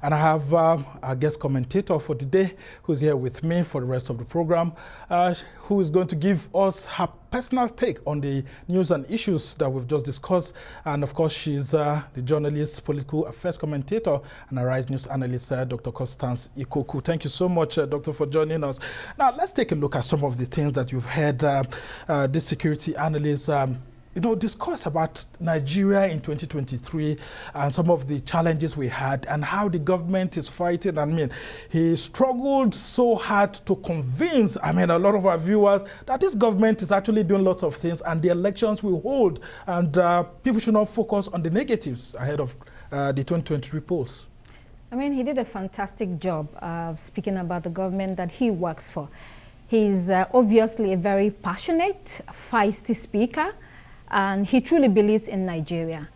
And I have our guest commentator for today, who's here with me for the rest of the program, who is going to give us her personal take on the news and issues that we've just discussed. And of course, she's the journalist, political affairs commentator, and Arise News analyst, Dr. Constance Ikokwu. Thank you so much, Doctor, for joining us. Now, let's take a look at some of the things that you've heard this security analyst discuss about Nigeria in 2023 and some of the challenges we had and how the government is fighting. I mean, he struggled so hard to convince, a lot of our viewers that this government is actually doing lots of things and the elections will hold, and people should not focus on the negatives ahead of the 2023 polls. He did a fantastic job of speaking about the government that he works for. He's obviously a very passionate, feisty speaker, and he truly believes in Nigeria.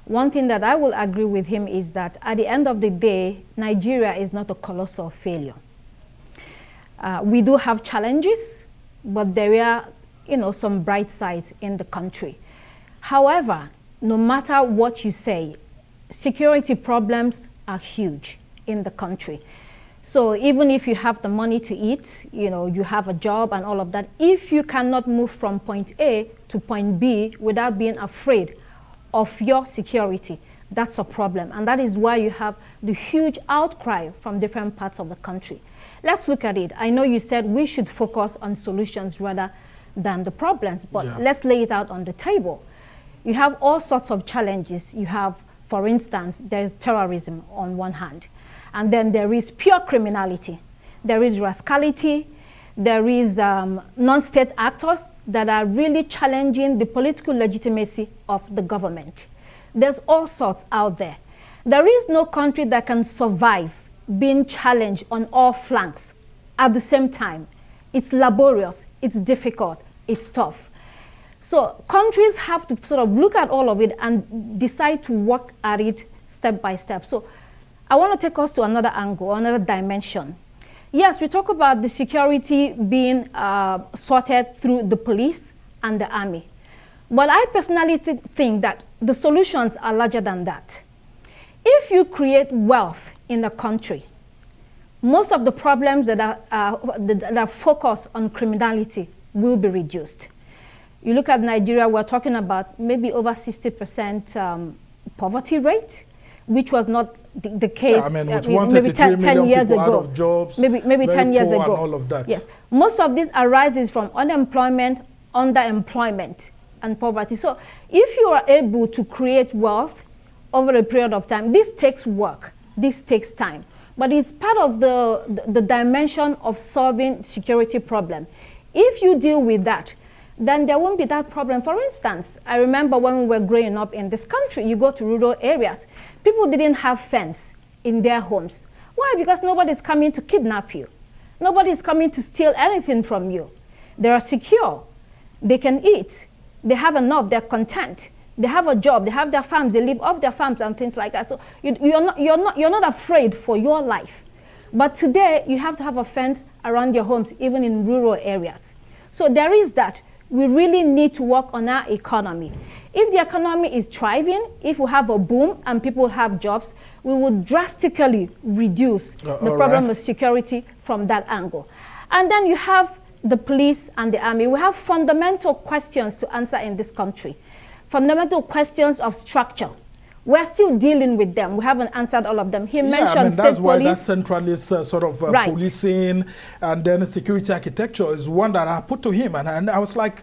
One thing that I will agree with him is that at the end of the day, Nigeria is not a colossal failure. We do have challenges, but there are, some bright sides in the country. However, no matter what you say, security problems are huge in the country. So even if you have the money to eat, you have a job and all of that, if you cannot move from point A to point B without being afraid of your security, that's a problem. And that is why you have the huge outcry from different parts of the country. Let's look at it. I know you said we should focus on solutions rather than the problems, but let's lay it out on the table. You have all sorts of challenges. You have, for instance, there's terrorism on one hand. And then there is pure criminality. There is rascality. There is non-state actors that are really challenging the political legitimacy of the government. There's all sorts out there. There is no country that can survive being challenged on all flanks at the same time. It's laborious, it's difficult, it's tough. So countries have to sort of look at all of it and decide to work at it step by step. So I want to take us to another angle, another dimension. Yes, we talk about the security being sorted through the police and the army. But I personally think that the solutions are larger than that. If you create wealth in the country, most of the problems that are focused on criminality will be reduced. You look at Nigeria, we're talking about maybe over 60% poverty rate, which was not the case maybe 10 years ago. Out of jobs, maybe 10 years ago. And all of that. Yes. Most of this arises from unemployment, underemployment, and poverty. So if you are able to create wealth over a period of time, this takes work, this takes time. But it's part of the dimension of solving security problem. If you deal with that, then there won't be that problem. For instance, I remember when we were growing up in this country, you go to rural areas, people didn't have fence in their homes. Why? Because nobody's coming to kidnap you. Nobody's coming to steal anything from you. They are secure. They can eat. They have enough. They're content. They have a job. They have their farms. They live off their farms and things like that. So you're not afraid for your life. But today, you have to have a fence around your homes, even in rural areas. So there is that. We really need to work on our economy. If the economy is thriving, if we have a boom and people have jobs, we will drastically reduce the problem of security from that angle. And then you have the police and the army. We have fundamental questions to answer in this country. Fundamental questions of structure. We're still dealing with them. We haven't answered all of them. He mentioned that's state why police. that centralist sort of policing and then security architecture is one that I put to him. And I was like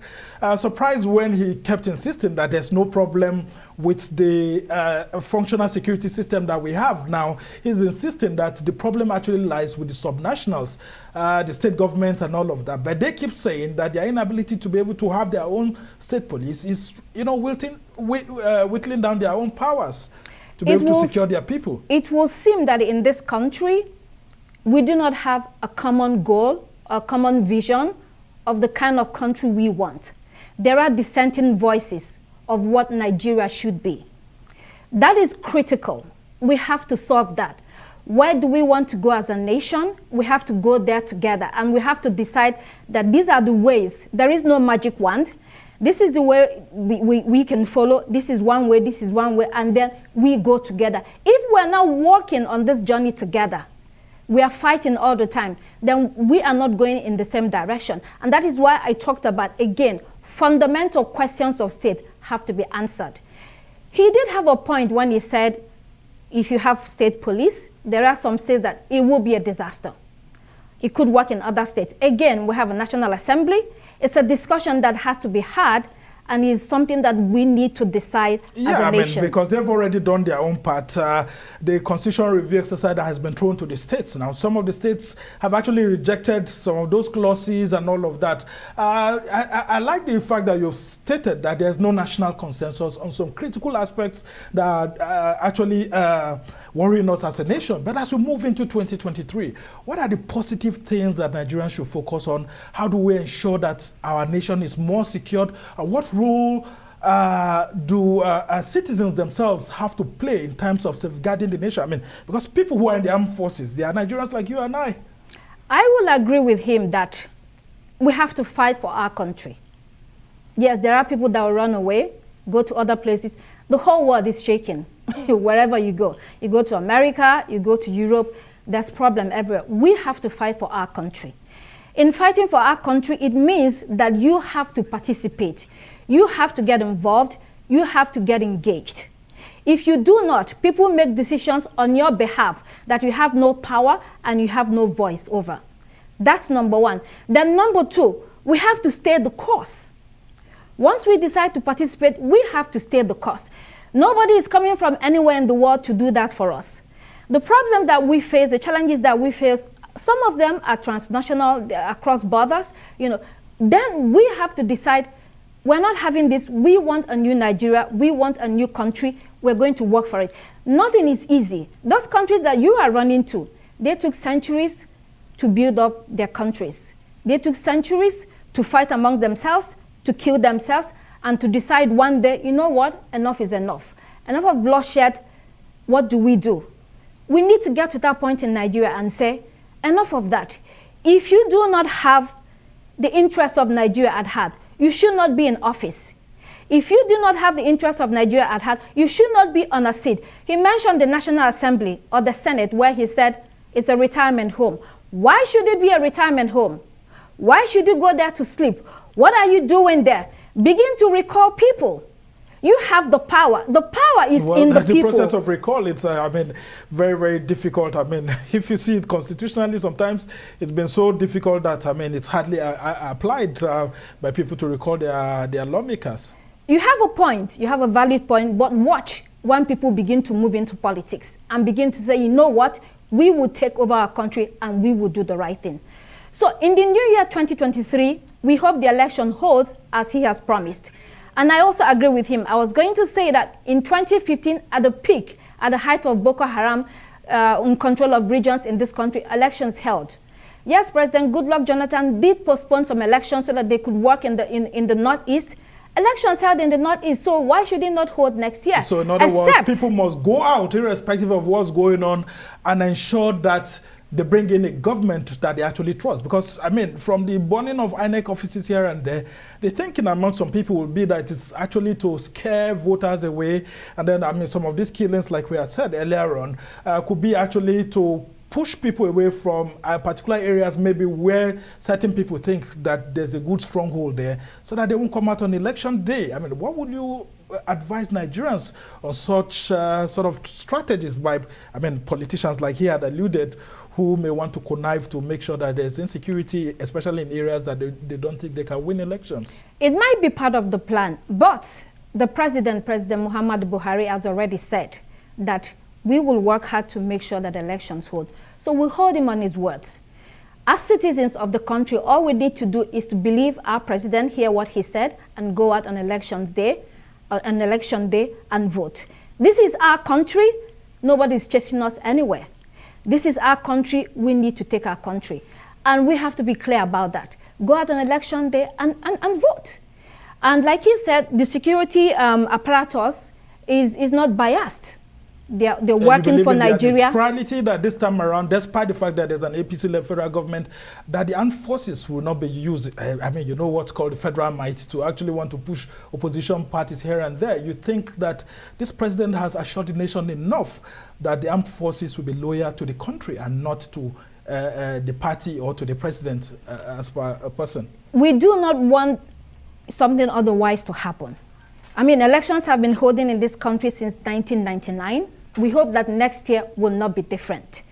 surprised when he kept insisting that there's no problem with the functional security system that we have now. He's insisting that the problem actually lies with the subnationals, the state governments and all of that. But they keep saying that their inability to be able to have their own state police is, whittling down their own powers to be able to secure their people. It will seem that in this country, we do not have a common goal, a common vision of the kind of country we want. There are dissenting voices of what Nigeria should be. That is critical. We have to solve that. Where do we want to go as a nation? We have to go there together, and we have to decide that these are the ways. There is no magic wand. This is the way we can follow. This is one way, this is one way, and then we go together. If we're not working on this journey together, we are fighting all the time, then we are not going in the same direction. And that is why I talked about, again, fundamental questions of state have to be answered. He did have a point when he said, if you have state police, there are some states that it will be a disaster. It could work in other states. Again, we have a National Assembly. It's a discussion that has to be had, and is something that we need to decide as a nation. Because they've already done their own part. The constitutional review exercise that has been thrown to the states. Now, some of the states have actually rejected some of those clauses and all of that. I like the fact that you've stated that there's no national consensus on some critical aspects that are actually worrying us as a nation. But as we move into 2023, what are the positive things that Nigerians should focus on? How do we ensure that our nation is more secured? What role do citizens themselves have to play in terms of safeguarding the nation? I mean, because people who are in the armed forces, they are Nigerians like you and I. I will agree with him that we have to fight for our country. Yes, there are people that will run away, go to other places. The whole world is shaking wherever you go. You go to America, you go to Europe, there's problem everywhere. We have to fight for our country. In fighting for our country, it means that you have to participate. You have to get involved. You have to get engaged. If you do not, people make decisions on your behalf that you have no power and you have no voice over. That's number one. Then number two, we have to stay the course. Once we decide to participate, we have to stay the course. Nobody is coming from anywhere in the world to do that for us. The problem that we face, the challenges that we face, some of them are transnational, across borders, then we have to decide, we're not having this, we want a new Nigeria, we want a new country, we're going to work for it. Nothing is easy. Those countries that you are running to, they took centuries to build up their countries. They took centuries to fight among themselves, to kill themselves, and to decide one day, you know what, enough is enough. Enough of bloodshed, what do? We need to get to that point in Nigeria and say, enough of that. If you do not have the interests of Nigeria at heart, you should not be in office. If you do not have the interests of Nigeria at heart, you should not be on a seat. He mentioned the National Assembly or the Senate, where he said it's a retirement home. Why should it be a retirement home? Why should you go there to sleep? What are you doing there? Begin to recall people. You have the power. The power is in the people. The process of recall, it's, very, very difficult. If you see it constitutionally, sometimes it's been so difficult that, it's hardly applied by people to recall their lawmakers. You have a point. You have a valid point. But watch when people begin to move into politics and begin to say, you know what, we will take over our country and we will do the right thing. So in the new year 2023, we hope the election holds as he has promised. And I also agree with him. I was going to say that in 2015, at the peak, at the height of Boko Haram in control of regions in this country, elections held. Yes, President Goodluck Jonathan did postpone some elections so that they could work in the Northeast. Elections held in the Northeast, so why should they not hold next year? So in other words, people must go out, irrespective of what's going on, and ensure that they bring in a government that they actually trust. Because, from the burning of INEC offices here and there, the thinking among some people will be that it's actually to scare voters away. And then, some of these killings, like we had said earlier on, could be actually to push people away from particular areas, maybe where certain people think that there's a good stronghold there, so that they won't come out on election day. What would you advise Nigerians on such sort of strategies by, politicians like he had alluded, who may want to connive to make sure that there's insecurity, especially in areas that they don't think they can win elections? It might be part of the plan, but the President Muhammadu Buhari has already said that we will work hard to make sure that elections hold. So we'll hold him on his words. As citizens of the country, all we need to do is to believe our president, hear what he said, and go out on election day and vote. This is our country. Nobody's chasing us anywhere. This is our country. We need to take our country. And we have to be clear about that. Go out on election day and vote. And like he said, the security apparatus is not biased. They're working for Nigeria. Neutrality that this time around, despite the fact that there's an APC-led federal government, that the armed forces will not be used. I mean, you know what's called the federal might to actually want to push opposition parties here and there. You think that this president has assured the nation enough that the armed forces will be loyal to the country and not to the party or to the president as per a person? We do not want something otherwise to happen. I mean, elections have been holding in this country since 1999. We hope that next year will not be different.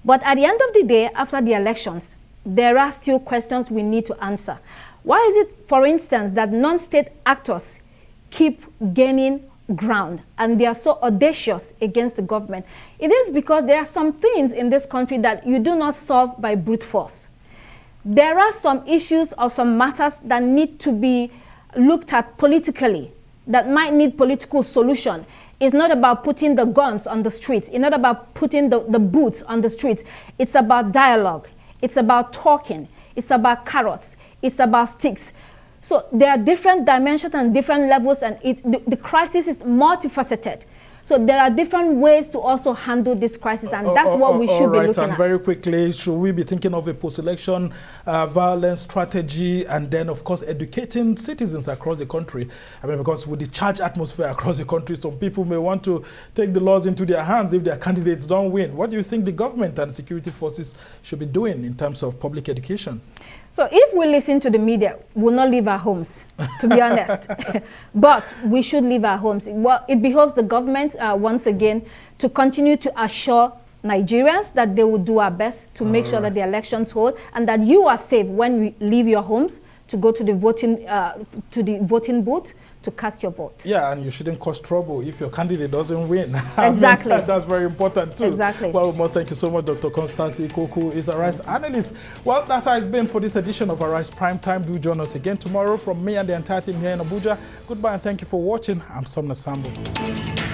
But at the end of the day, after the elections, there are still questions we need to answer. Why is it, for instance, that non-state actors keep gaining ground and they are so audacious against the government? It is because there are some things in this country that you do not solve by brute force. There are some issues or some matters that need to be looked at politically, that might need political solution. It's not about putting the guns on the streets. It's not about putting the boots on the streets. It's about dialogue. It's about talking. It's about carrots. It's about sticks. So there are different dimensions and different levels, and the crisis is multifaceted. So there are different ways to also handle this crisis, and that's what we should be looking at. And very quickly, should we be thinking of a post-election violence strategy, and then, of course, educating citizens across the country? I mean, because with the charged atmosphere across the country, some people may want to take the laws into their hands if their candidates don't win. What do you think the government and security forces should be doing in terms of public education? So if we listen to the media, we'll not leave our homes, to be honest. But we should leave our homes. Well, it behoves the government, once again, to continue to assure Nigerians that they will do our best to make sure that the elections hold and that you are safe when we leave your homes to go to the voting booth to cast your vote. Yeah, and you shouldn't cause trouble if your candidate doesn't win. Exactly. That's very important too. Exactly. Well, we must thank you so much, Dr. Constance Ikokwu, is Arise analyst. Well, that's how it's been for this edition of Arise Prime Time. Do join us again tomorrow. From me and the entire team here in Abuja, goodbye and thank you for watching. I'm Somna Sambo.